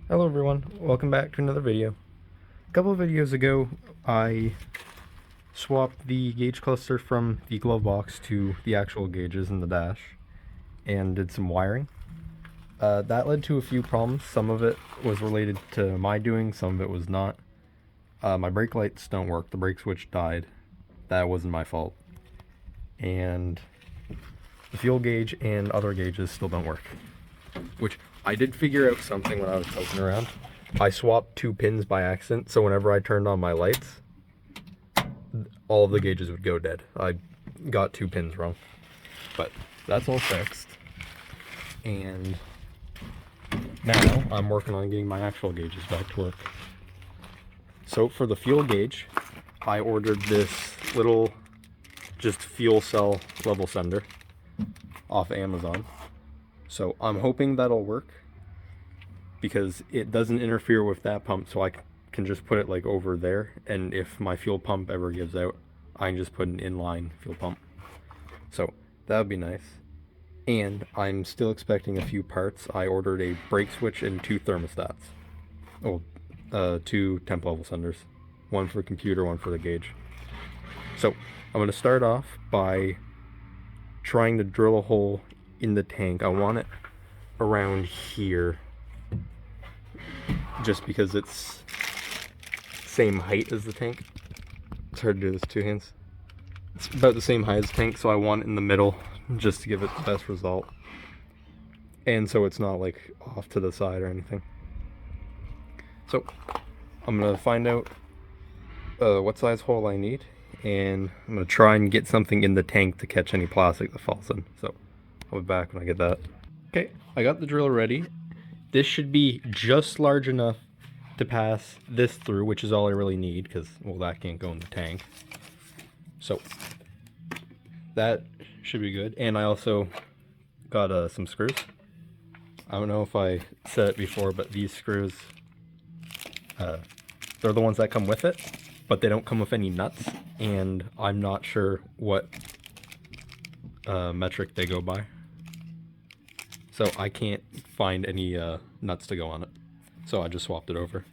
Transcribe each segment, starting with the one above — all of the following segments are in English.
Hello everyone, welcome back to another video. A couple of videos ago, I swapped the gauge cluster from the glove box to the actual gauges in the dash and did some wiring. That led to a few problems. Some of it was related to my doing, some of it was not. My brake lights don't work, the brake switch died. That wasn't my fault. And the fuel gauge and other gauges still don't work. Which I did figure out something when I was poking around. I swapped two pins by accident, so whenever I turned on my lights, all of the gauges would go dead. I got two pins wrong. But that's all fixed. And now I'm working on getting my actual gauges back to work. So for the fuel gauge, I ordered this little just fuel cell level sender off Amazon. So I'm hoping that'll work because it doesn't interfere with that pump, so I can just put it like over there, and if my fuel pump ever gives out, I can just put an inline fuel pump. So that would be nice. And I'm still expecting a few parts. I ordered a brake switch and two thermostats. Oh, two temp level senders. One for the computer, one for the gauge. So I'm going to start off by trying to drill a hole in the tank. I want it around here just because it's same height as the tank. It's hard to do this with two hands. It's about the same height as the tank, so I want it in the middle just to give it the best result. And so it's not like off to the side or anything. So I'm gonna find out what size hole I need, and I'm gonna try and get something in the tank to catch any plastic that falls in. So I'll be back when I get that. Okay, I got the drill ready. This should be just large enough to pass this through, which is all I really need, because, well, that can't go in the tank. So that should be good. And I also got some screws. I don't know if I said it before, but these screws, they're the ones that come with it, but they don't come with any nuts, and I'm not sure what metric they go by. So I can't find any nuts to go on it. So I just swapped it over.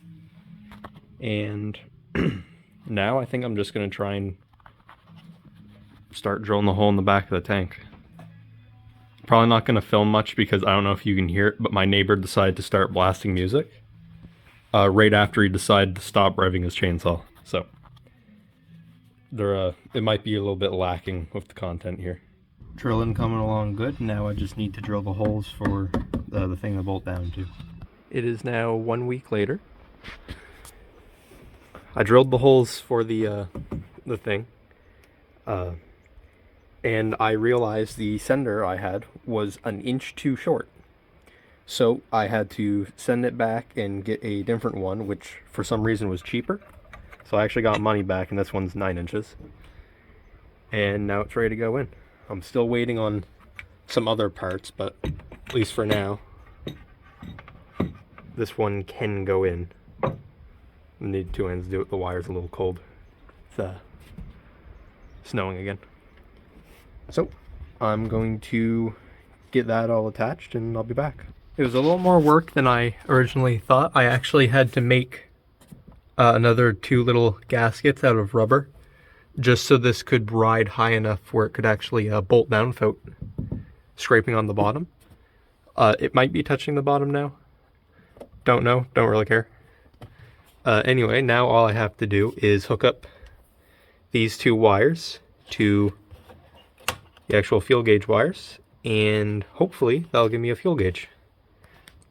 And now I think I'm just going to try and start drilling the hole in the back of the tank. Probably not going to film much because I don't know if you can hear it, but my neighbor decided to start blasting music right after he decided to stop revving his chainsaw. So it might be a little bit lacking with the content here. Drilling coming along good. Now I just need to drill the holes for the thing to bolt down to. It is now 1 week later. I drilled the holes for the thing, and I realized the sender I had was an inch too short. So I had to send it back and get a different one, which for some reason was cheaper. So I actually got money back, and this one's 9 inches. And now it's ready to go in. I'm still waiting on some other parts, but at least for now, this one can go in. I need two hands to do it. The wire's a little cold. It's snowing again. So I'm going to get that all attached and I'll be back. It was a little more work than I originally thought. I actually had to make another two little gaskets out of rubber, just so this could ride high enough where it could actually bolt down without scraping on the bottom. It might be touching the bottom now. Don't know, don't really care. Anyway, now all I have to do is hook up these two wires to the actual fuel gauge wires, and hopefully that'll give me a fuel gauge.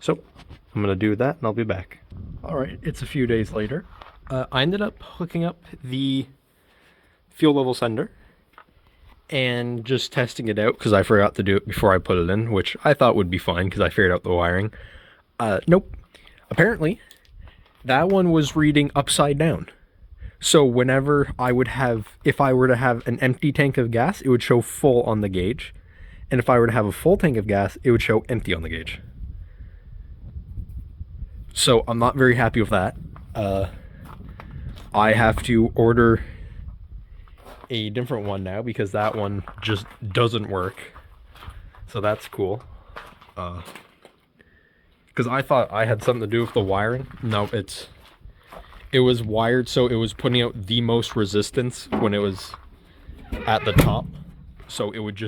So I'm gonna do that and I'll be back. All right, it's a few days later. I ended up hooking up the fuel level sender and just testing it out because I forgot to do it before I put it in, which I thought would be fine because I figured out the wiring. Nope. Apparently, that one was reading upside down. So whenever if I were to have an empty tank of gas, it would show full on the gauge. And if I were to have a full tank of gas, it would show empty on the gauge. So I'm not very happy with that. I have to order a different one now because that one just doesn't work. So that's cool. because I thought I had something to do with the wiring. No, it was wired so it was putting out the most resistance when it was at the top, so it would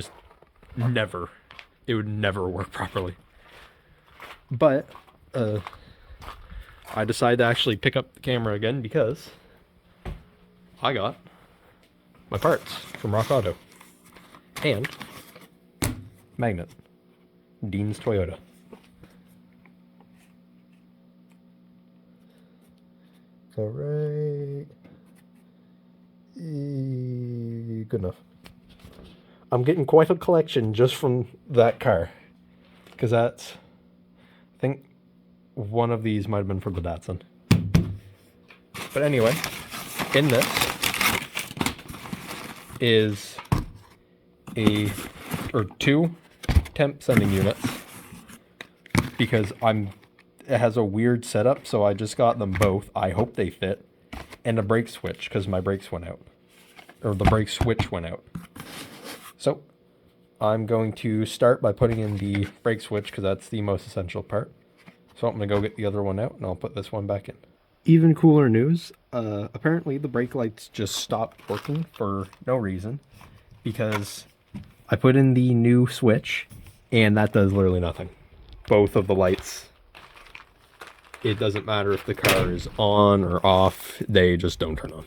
never work properly. But I decided to actually pick up the camera again because I got my parts from Rock Auto and magnet, Dean's Toyota. So right, good enough. I'm getting quite a collection just from that car, because that's, I think one of these might have been for the Datsun. But anyway, in this is two temp sending units, because it has a weird setup, so I just got them both. I hope they fit. And a brake switch, because my brakes went out. Or the brake switch went out. So, I'm going to start by putting in the brake switch, because that's the most essential part. So I'm going to go get the other one out, and I'll put this one back in. Even cooler news, apparently the brake lights just stopped working for no reason, because I put in the new switch, and that does literally nothing. Both of the lights, it doesn't matter if the car is on or off, they just don't turn on.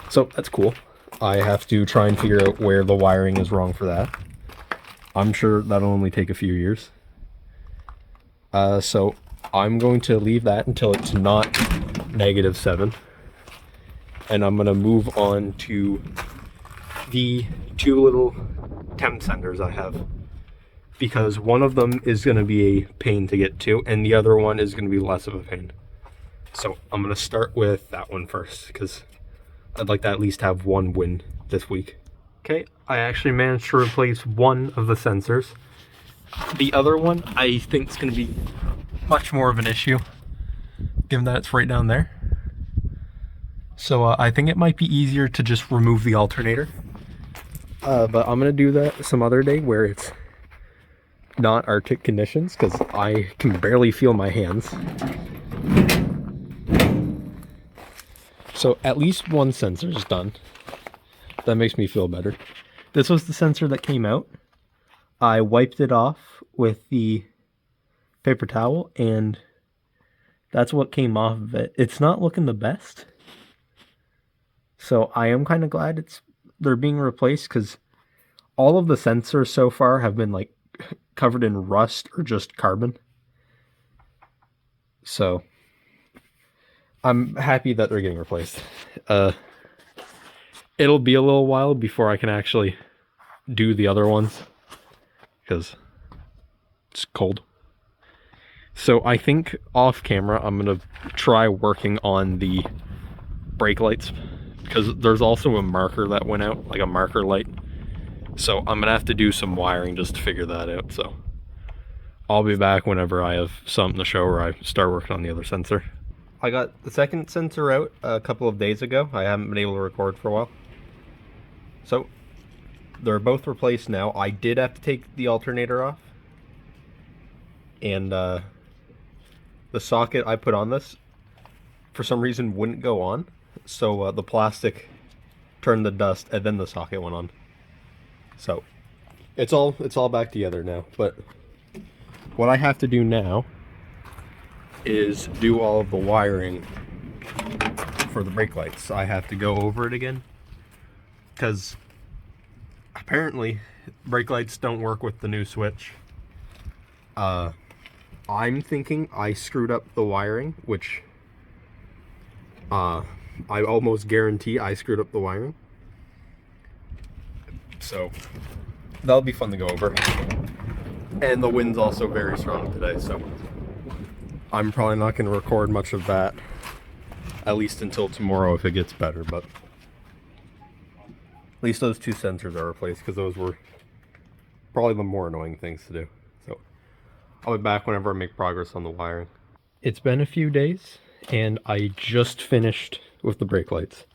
So that's cool. I have to try and figure out where the wiring is wrong for that. I'm sure that'll only take a few years. So I'm going to leave that until it's not -7. And I'm going to move on to the two little temp senders I have, because one of them is going to be a pain to get to, and the other one is going to be less of a pain. So I'm going to start with that one first, because I'd like to at least have one win this week. Okay, I actually managed to replace one of the sensors. The other one I think is going to be much more of an issue, given that it's right down there. So I think it might be easier to just remove the alternator. But I'm going to do that some other day where it's not Arctic conditions, because I can barely feel my hands. So at least one sensor is done. That makes me feel better. This was the sensor that came out. I wiped it off with the paper towel, and that's what came off of it. It's not looking the best. So I am kind of glad they're being replaced, because all of the sensors so far have been like covered in rust or just carbon. So I'm happy that they're getting replaced. It'll be a little while before I can actually do the other ones, because it's cold. So I think off camera I'm going to try working on the brake lights, because there's also a marker that went out, like a marker light. So I'm going to have to do some wiring just to figure that out. So I'll be back whenever I have something to show, or I start working on the other sensor. I got the second sensor out a couple of days ago. I haven't been able to record for a while. So they're both replaced now. I did have to take the alternator off. And the socket I put on this, for some reason, wouldn't go on. So the plastic turned to dust, and then the socket went on. So it's all back together now. But what I have to do now is do all of the wiring for the brake lights. I have to go over it again, because apparently brake lights don't work with the new switch. I'm thinking I screwed up the wiring, which I almost guarantee I screwed up the wiring. So that'll be fun to go over. And the wind's also very strong today, so I'm probably not going to record much of that, at least until tomorrow if it gets better. But at least those two sensors are replaced, because those were probably the more annoying things to do. So I'll be back whenever I make progress on the wiring. It's been a few days, and I just finished with the brake lights.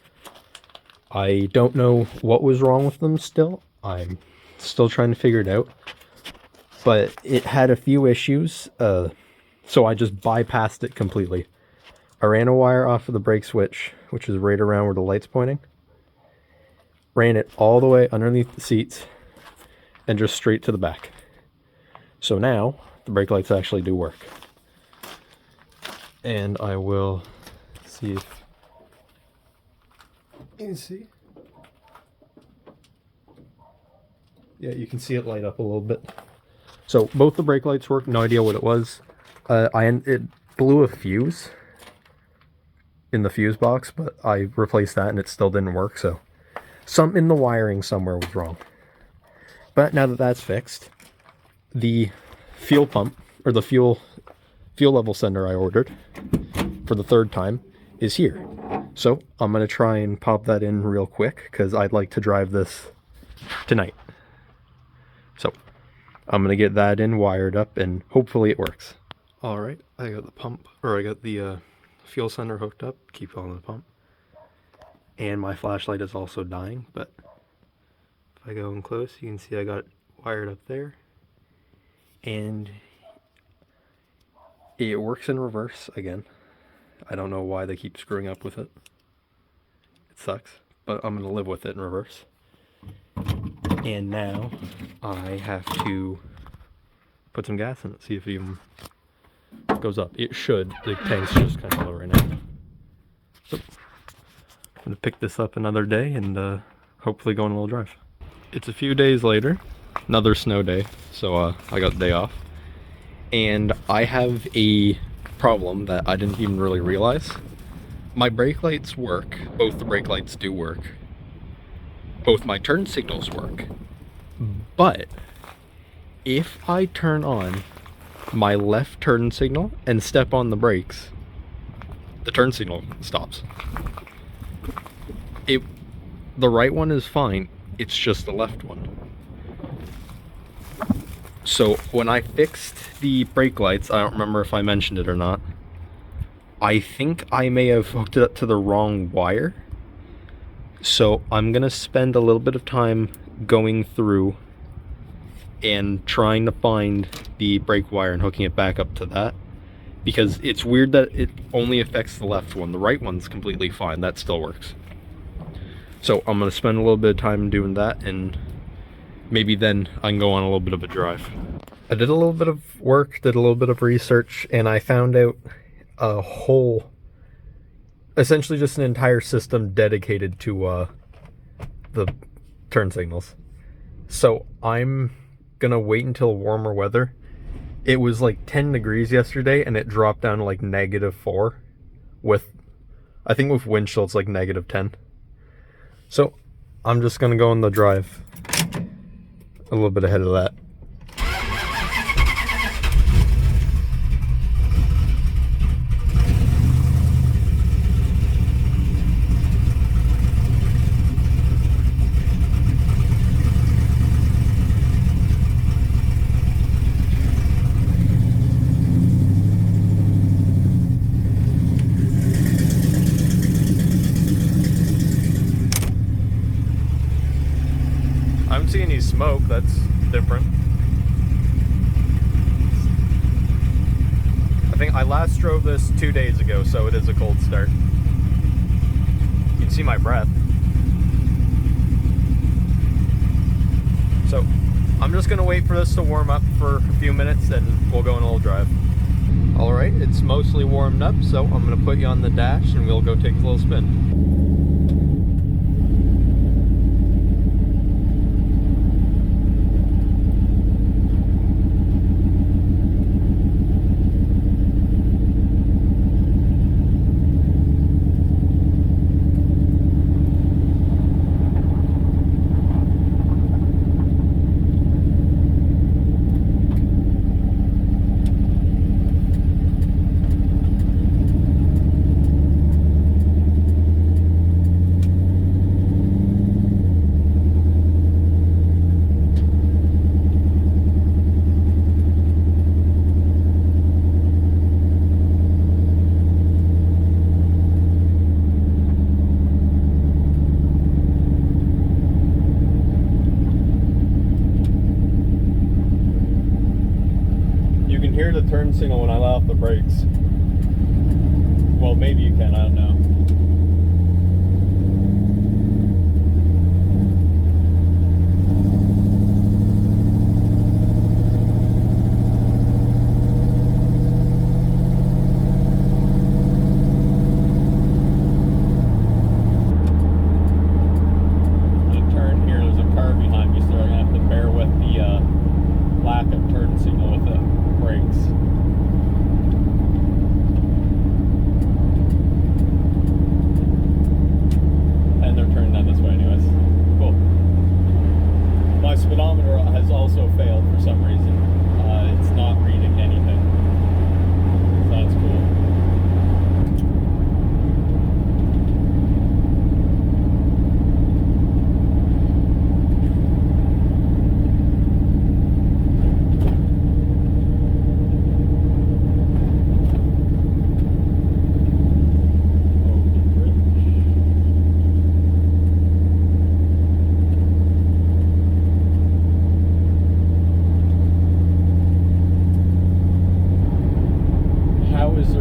I don't know what was wrong with them still. I'm still trying to figure it out. But it had a few issues. So I just bypassed it completely. I ran a wire off of the brake switch, which is right around where the light's pointing. Ran it all the way underneath the seats and just straight to the back. So now the brake lights actually do work. And I will see if you can see. Yeah, you can see it light up a little bit. So both the brake lights work. No idea what it was. It blew a fuse in the fuse box, but I replaced that and it still didn't work. So something in the wiring somewhere was wrong. But now that that's fixed, the fuel pump, or the fuel level sender I ordered for the third time, is here. So I'm going to try and pop that in real quick because I'd like to drive this tonight. So I'm going to get that in, wired up, and hopefully it works. All right, I got the pump, or I got the fuel sender hooked up, keep on the pump. And my flashlight is also dying, but if I go in close, you can see I got it wired up there. And it works in reverse again. I don't know why they keep screwing up with it. It sucks, but I'm going to live with it in reverse. And now I have to put some gas in it, see if it even goes up. It should. The tank's just kind of low right now. So I'm going to pick this up another day and hopefully go on a little drive. It's a few days later, another snow day, so I got the day off. And I have a problem that I didn't even really realize. My brake lights work. Both the brake lights do work. Both my turn signals work. But if I turn on my left turn signal and step on the brakes, the turn signal stops. The right one is fine, it's just the left one. So when I fixed the brake lights, I don't remember if I mentioned it or not, I think I may have hooked it up to the wrong wire. So I'm gonna spend a little bit of time going through and trying to find the brake wire and hooking it back up to that, because it's weird that it only affects the left one. The right one's completely fine, that still works. So I'm gonna spend a little bit of time doing that, and maybe then I can go on a little bit of a drive. I did a little bit of work, did a little bit of research, and I found out a whole, essentially just an entire system dedicated to the turn signals. So I'm gonna wait until warmer weather. It was like 10 degrees yesterday and it dropped down to like -4 with, I think with wind chill it's like -10. So I'm just gonna go on the drive a little bit ahead of that. I haven't seen any smoke, that's different. I think I last drove this 2 days ago, so it is a cold start. You can see my breath. So I'm just gonna wait for this to warm up for a few minutes and we'll go on a little drive. All right, it's mostly warmed up, so I'm gonna put you on the dash and we'll go take a little spin. turn signal when I let off the brakes. Well, maybe you can, I don't know. Speedometer has also failed for some reason. It's not reading anything. So that's cool.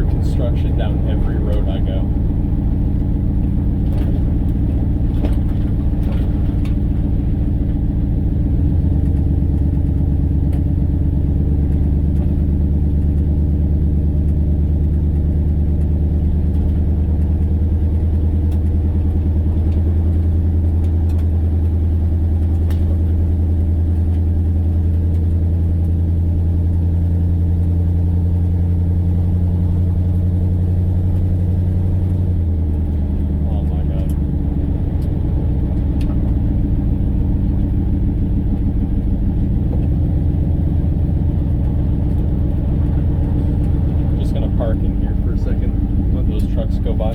Construction down every road I go. Park in here for a second, let those trucks go by.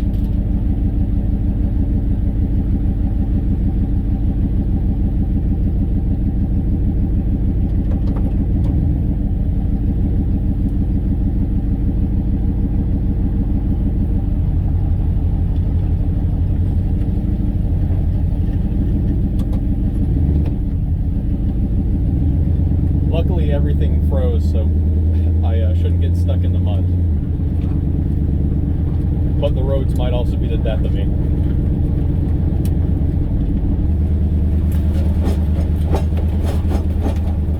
Luckily everything froze, so I shouldn't get stuck in the mud. But the roads might also be the death of me.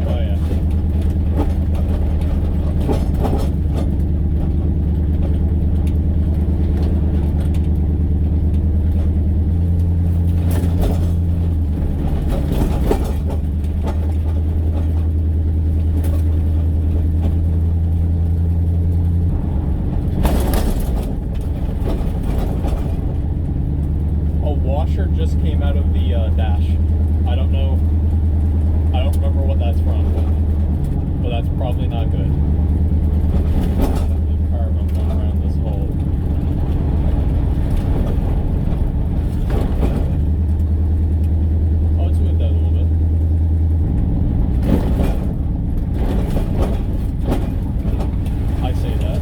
Oh yeah. Washer just came out of the dash. I don't remember what that's from, but that's probably not good. The car runs around this hole. Oh, it's moved out a little bit. I say that.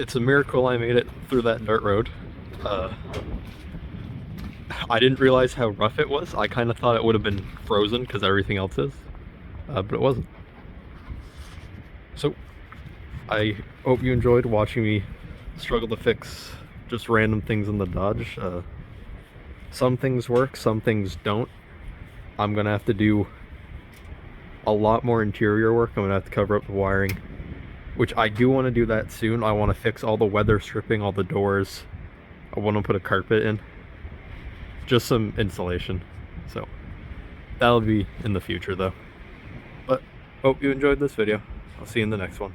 it's a miracle I made it through that dirt road. I didn't realize how rough it was. I kind of thought it would have been frozen because everything else is, but it wasn't. So, I hope you enjoyed watching me struggle to fix just random things in the Dodge. Some things work, some things don't. I'm gonna have to do a lot more interior work. I'm gonna have to cover up the wiring, which I do want to do that soon. I want to fix all the weather stripping, all the doors. I want to put a carpet in. Just some insulation. So that'll be in the future though. But hope you enjoyed this video. I'll see you in the next one.